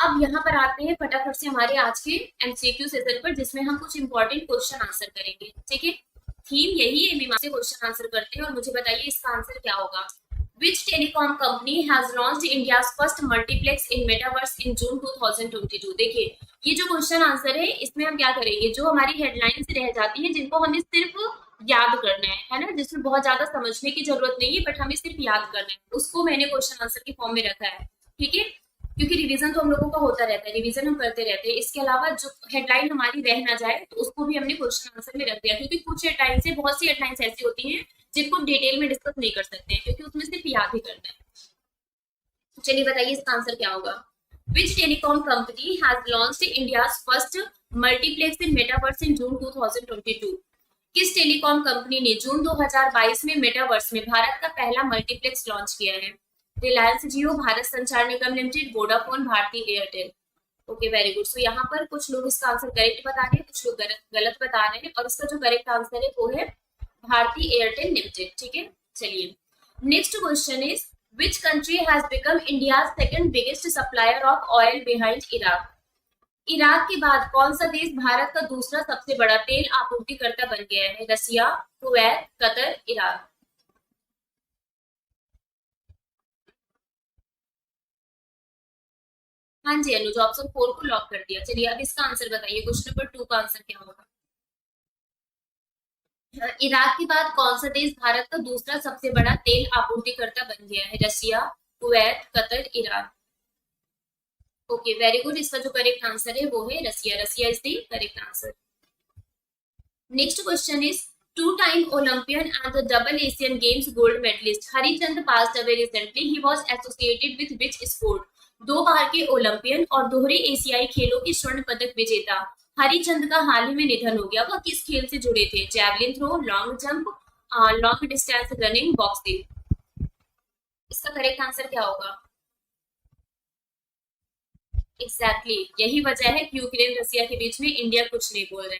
अब यहाँ पर आते हैं फटाफट से हमारे आज के एमसीक्यू सेशन पर, जिसमें हम कुछ इंपॉर्टेंट क्वेश्चन आंसर करेंगे। ठीक है, थीम यही है, मीमांसा से क्वेश्चन आंसर करते हैं और मुझे बताइए इसका आंसर क्या होगा। Which telecom company has launched India's first multiplex in metaverse in June 2022? देखिए, ये जो क्वेश्चन आंसर है इसमें हम क्या करेंगे, जो हमारी हेडलाइंस रह जाती हैं जिनको हमें सिर्फ याद करना है ना, जिसमें बहुत ज्यादा समझने की जरूरत नहीं है बट हमें सिर्फ याद करना है, उसको मैंने क्वेश्चन आंसर के फॉर्म में रखा है। ठीक है, क्योंकि रिवीजन तो हम लोगों का होता रहता है, रिवीजन हम करते रहते हैं, इसके अलावा जो हेडलाइन हमारी रह ना जाए तो उसको भी हमने क्वेश्चन आंसर में रख दिया, क्योंकि कुछ हेडलाइन से बहुत सी हेडलाइंस ऐसी होती हैं जिनको डिटेल में डिस्कस नहीं कर सकते हैं, क्योंकि उसमें सिर्फ याद ही करना है। चलिए बताइए इसका आंसर क्या होगा। Which telecom company has launched India's first multiplex in metaverse in June 2022? किस टेलीकॉम कंपनी ने जून 2022 में मेटावर्स में भारत का पहला मल्टीप्लेक्स लॉन्च किया है? Reliance Jio, Bharat Sanchar Nigam limited, Vodafone, Bharti Airtel. Okay, very good. So यहाँ पर कुछ लोग इसका आंसर करेक्ट बता रहे हैं, कुछ लोग गलत बता रहे हैं, और इसका जो करेक्ट आंसर है वो है भारती एयरटेल लिमिटेड। ठीक है, चलिए next question is which country has become India's second biggest supplier of oil behind Iraq? Iraq के बाद कौन सा देश भारत का दूसरा सबसे बड़ा तेल आपूर्तिकर्ता बन गया है? Russia, Kuwait, Qatar, Iraq. हाँ जी अनुज, ऑप्शन 4 को लॉक कर दिया। चलिए अब इसका आंसर बताइए, क्वेश्चन नंबर 2 का आंसर क्या होगा। इराक के बाद कौन सा देश भारत का दूसरा सबसे बड़ा तेल आपूर्तिकर्ता बन गया है? Russia, Kuwait, Qatar, Iran. Okay, very good. इसका जो करेक्ट आंसर है वो है Russia. Russia is the correct answer. Next question is two time Olympian and the double Asian Games gold medallist Harichand passed away recently, he was associated with which sport? दो बार के Olympian और दोहरे एशियाई खेलों के स्वर्ण पदक विजेता हरिचंद का हाल ही में निधन हो गया। वह किस खेल से जुड़े थे? Javelin throw, long jump, long distance running, boxing. इसका करेक्ट आंसर क्या होगा? एग्जैक्टली यही वजह है कि यूक्रेन रसिया के बीच में इंडिया कुछ नहीं बोल रहे,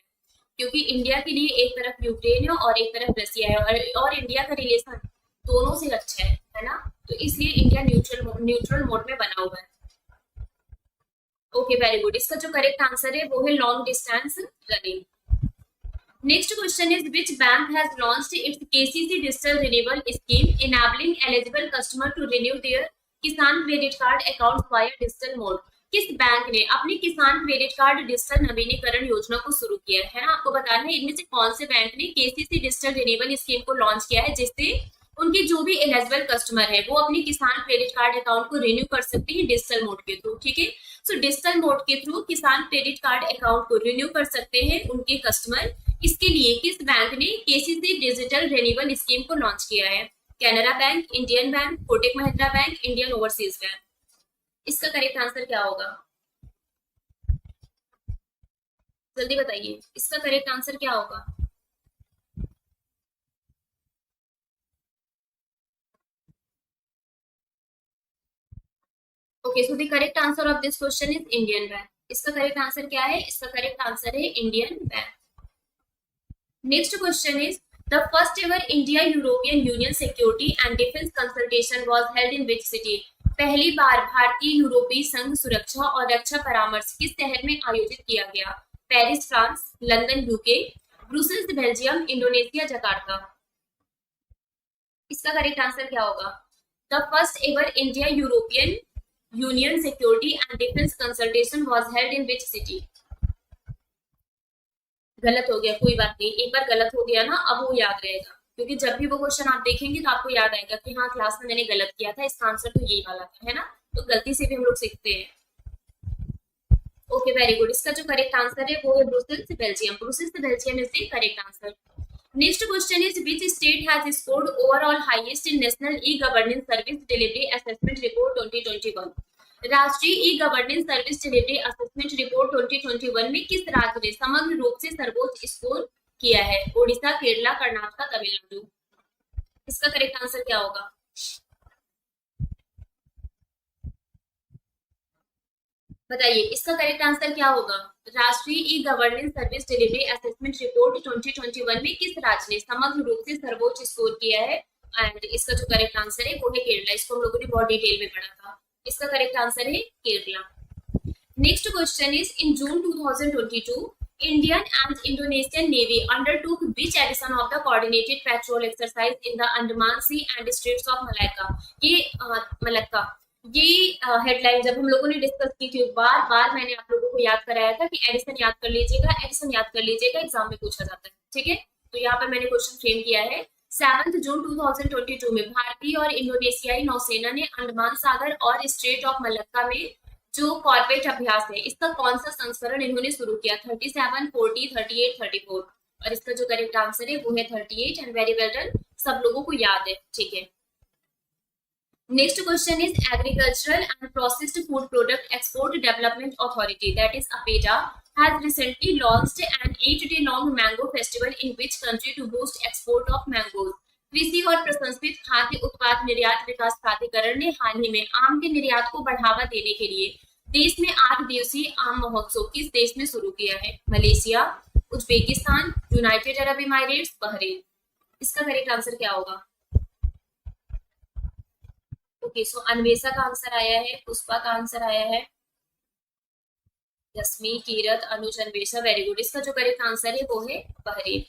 क्योंकि इंडिया के लिए एक तरफ यूक्रेन है और एक तरफ रसिया है, और इंडिया का रिलेशन दोनों से अच्छा है ना, तो इसलिए इंडिया न्यूट्रल मोड में बना हुआ है। Okay, very good. इसका जो करेक्ट आंसर है वो है long distance running. Next question is which bank has launched it's KCC digital renewal scheme enabling eligible customer to renew their किसान credit card account via digital mode? किस bank ने अपनी किसान क्रेडिट कार्ड डिजिटल नवीनीकरण योजना को शुरू किया है ना, आपको बताना है इनमें से कौन से बैंक ने केसीसी डिजिटल रिन्यूअल स्कीम को लॉन्च किया है, जिससे उनके जो भी एलिजिबल कस्टमर है वो अपनी किसान क्रेडिट कार्ड अकाउंट को रिन्यू कर सकते हैं डिजिटल मोड के थ्रू। ठीक है, सो डिजिटल मोड के थ्रू किसान क्रेडिट कार्ड अकाउंट को रिन्यू कर सकते हैं उनके कस्टमर। इसके लिए किस बैंक ने केसीसी डिजिटल रिन्यूअल स्कीम को लॉन्च किया है? Canara bank, Indian bank, Kotak Mahindra bank, Indian overseas bank. इसका करेक्ट आंसर क्या होगा? जल्दी बताइए, इसका करेक्ट आंसर क्या होगा? Okay, so the correct answer of this question is Indian bank. इसका करेक्ट आंसर क्या है? इसका करेक्ट आंसर है Indian bank. Next question is the first ever India European union security and defence consultation was held in which city? पहली बार भारतीय यूरोपीय संघ सुरक्षा और रक्षा परामर्श किस शहर में आयोजित किया गया? Paris France, London UK, Brussels Belgium, Indonesia Jakarta. इसका करेक्ट आंसर क्या होगा? The first ever India European union security and defence consultation was held in which city? गलत हो गया, कोई बात नहीं, एक बार गलत हो गया ना, अब वो याद रहेगा, क्योंकि जब भी वो क्वेश्चन आप देखेंगे तो आपको याद आएगा कि हाँ क्लास में मैंने गलत किया था, इसका आंसर तो यही वाला था, है ना, तो गलती से भी हम लोग सीखते हैं। Okay, very good. इसका जो करेक्ट आंसर है वो है Brussels Belgium. Brussels Belgium is the correct answer. Next question is which state has scored overall highest in national e governance service delivery assessment report 2021? राष्ट्रीय e governance service delivery assessment report 2021 में किस राज्य ने समग्र रूप से सर्वोच्च score किया है? ओडिशा, केरला, कर्नाटक, तमिलनाडु। इसका करेक्ट आंसर क्या होगा? बताइए, इसका करेक्ट आंसर क्या होगा? राष्ट्रीय e governance service delivery assessment report 2021 में किस राज्य ने समग्र रूप से सर्वोच्च स्कोर किया है? एंड इसका जो करेक्ट आंसर है वो है केरला। इसको हम लोगों ने बहुत डिटेल में पढ़ा था। इसका करेक्ट आंसर है Kerala. Next question is, in June 2022, Indian and Indonesian Navy undertook which edition of the coordinated patrol exercise in the Andaman Sea and Straits of Malacca? Malacca ये हेडलाइन जब हम लोगों ने डिस्कस की थी, बार बार मैंने आप लोगों को याद कराया था कि एडिशन याद कर लीजिएगा, एडिशन याद कर लीजिएगा, एग्जाम में पूछा जाता है, ठीक है। तो यहाँ पर मैंने क्वेश्चन फ्रेम किया है। 7 जून 2022 में भारतीय और इंडोनेशियाई नौसेना ने अंडमान सागर और स्ट्रेट ऑफ मलक्का में जो कॉर्बेट अभ्यास है, इसका कौन सा संस्करण इन्होंने शुरू किया? 37, 40, 38, 34। और इसका जो करेक्ट आंसर है वो है 38 एंड वेरी वेल डन, सब लोगों को याद है, ठीक है। Next question is, agricultural and processed food product export development authority that is APEDA has recently launched an 8-day long mango festival in which country to boost export of mangoes. कृषि और प्रसंस्कृत खाद्य उत्पाद निर्यात विकास प्राधिकरण ने हाल ही में आम के निर्यात को बढ़ावा देने के लिए देश में 8 दिवसीय आम महोत्सव किस देश में शुरू किया है? Malaysia, Uzbekistan, United Arab Emirates, Bahrain. इसका करेक्ट आंसर क्या होगा? ओके, सो अन्वेषा का आंसर आया है, पुष्पा का आंसर आया है, रश्मि, कीरत, अनुज, अन्वेषा, वेरी गुड। इसका जो करेक्ट आंसर है वो है Bahrain.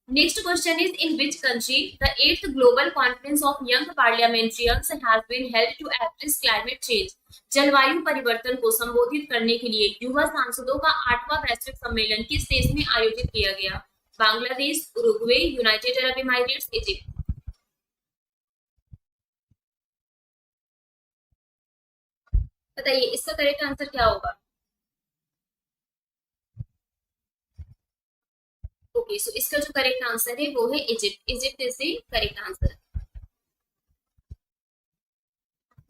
Next question is, in which country the 8th global conference of young parliamentarians has been held to address climate change? जलवायु परिवर्तन को संबोधित करने के लिए युवा सांसदों का 8वां वैश्विक सम्मेलन किस देश में आयोजित किया गया? Bangladesh, Uruguay, United Arab Emirates, Egypt. बताइए इसका करेक्ट आंसर क्या होगा? ओके, सो इसका जो करेक्ट आंसर है वो है Egypt. Egypt is the correct answer.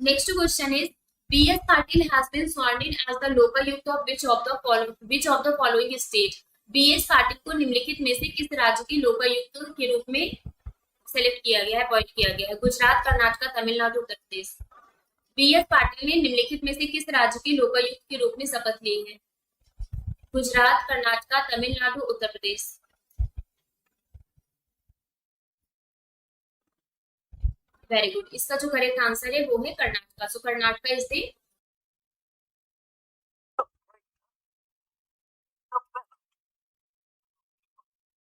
Next question is, BS Patil has been sworn in as the Lokayukta of which of the following state? BS Patil को निम्नलिखित में से किस राज्य के लोकायुक्त के रूप में सेलेक्ट किया गया है, अपॉइंट किया गया है? गुजरात, कर्नाटक, तमिलनाडु, उत्तर प्रदेश। बीएस पाटिल ने निम्नलिखित में से किस राज्य के लोकायुक्त के रूप में शपथ ली है? गुजरात, कर्नाटक, तमिलनाडु, उत्तर प्रदेश। वेरी गुड, इसका जो करेक्ट आंसर है वो है कर्नाटक। सो कर्नाटक इज द